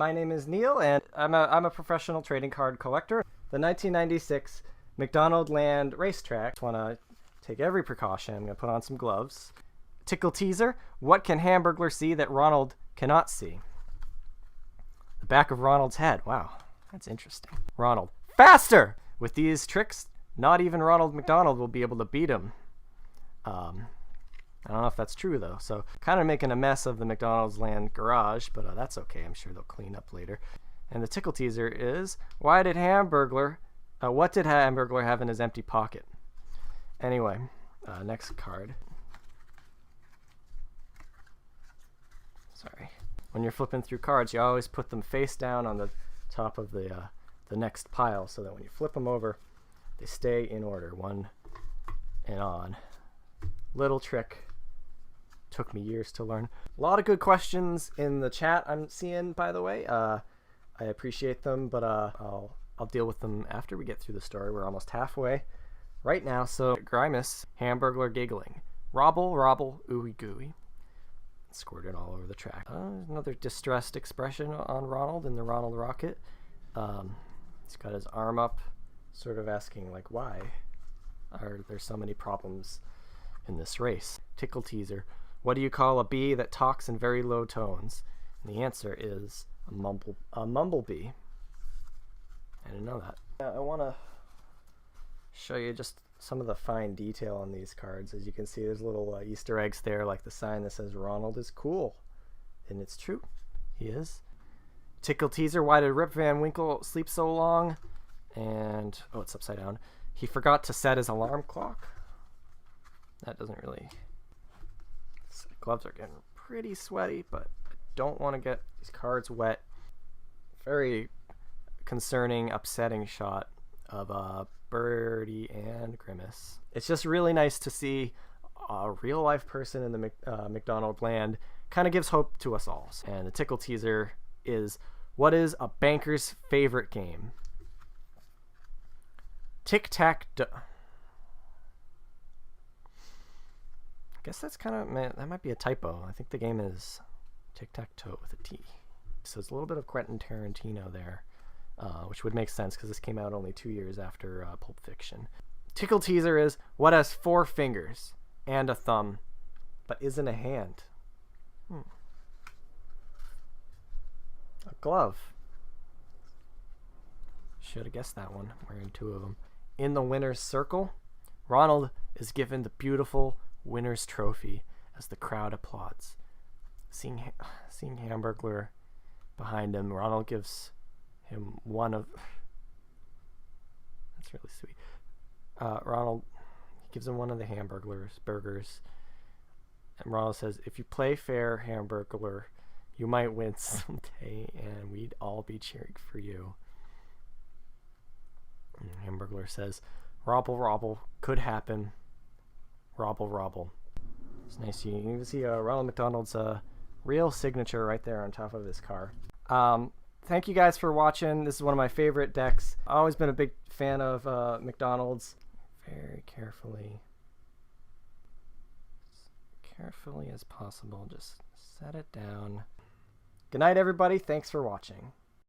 My name is Neil, and I'm a professional trading card collector. The 1996 mcdonaldland racetrack. Just want to take every precaution. I'm going to put on some gloves. Tickle teaser. What can Hamburglar see that Ronald cannot see? The back of Ronald's head. Wow, that's interesting. Ronald. Faster! With these tricks, not even Ronald McDonald will be able to beat him. I don't know if that's true, though. So, kind of making a mess of the mcdonaldland garage, but that's okay. I'm sure they'll clean up later. And the tickle teaser is, what did Hamburglar have in his empty pocket? Anyway, next card. Sorry. When you're flipping through cards, you always put them face down on the top of the next pile, so that when you flip them over, they stay in order, one and on. Little trick. Took me years to learn. A lot of good questions in the chat I'm seeing, by the way. I appreciate them, but I'll deal with them after we get through the story. We're almost halfway right now. So, Grimus, Hamburglar giggling. Robble, robble, ooey gooey. Squirted all over the track. Another distressed expression on Ronald in the Ronald Rocket. He's got his arm up, sort of asking, like, why are there so many problems in this race? Tickle teaser. What do you call a bee that talks in very low tones? And the answer is a mumblebee. I didn't know that. I want to show you just some of the fine detail on these cards. As you can see, there's little Easter eggs there, like the sign that says Ronald is cool. And it's true. He is. Tickle teaser. Why did Rip Van Winkle sleep so long? And, oh, it's upside down. He forgot to set his alarm clock. That doesn't really... Gloves are getting pretty sweaty, but I don't want to get these cards wet. Very concerning, upsetting shot of Birdie and Grimace. It's just really nice to see a real life person in the mcdonaldland. Kind of gives hope to us all. And the tickle teaser is, what is a banker's favorite game? Tic-tac-toe. I guess that's kind of, that might be a typo. I think the game is tic-tac-toe with a T. So it's a little bit of Quentin Tarantino there, which would make sense because this came out only 2 years after Pulp Fiction. Tickle teaser is, what has 4 fingers and a thumb, but isn't a hand? A glove. Should have guessed that one, wearing 2 of them. In the winner's circle, Ronald is given the beautiful winner's trophy as the crowd applauds. Seeing Hamburglar behind him, Ronald gives him one of... That's really sweet. Ronald gives him one of the burgers. And Ronald says, if you play fair, Hamburglar, you might win someday, and we'd all be cheering for you. And Hamburglar says, robble, robble, could happen. Robble, robble. It's nice. You can see Ronald McDonald's real signature right there on top of his car. Thank you guys for watching. This is one of my favorite decks. I've always been a big fan of McDonald's. Very carefully as possible, just set it down. Good night, everybody. Thanks for watching.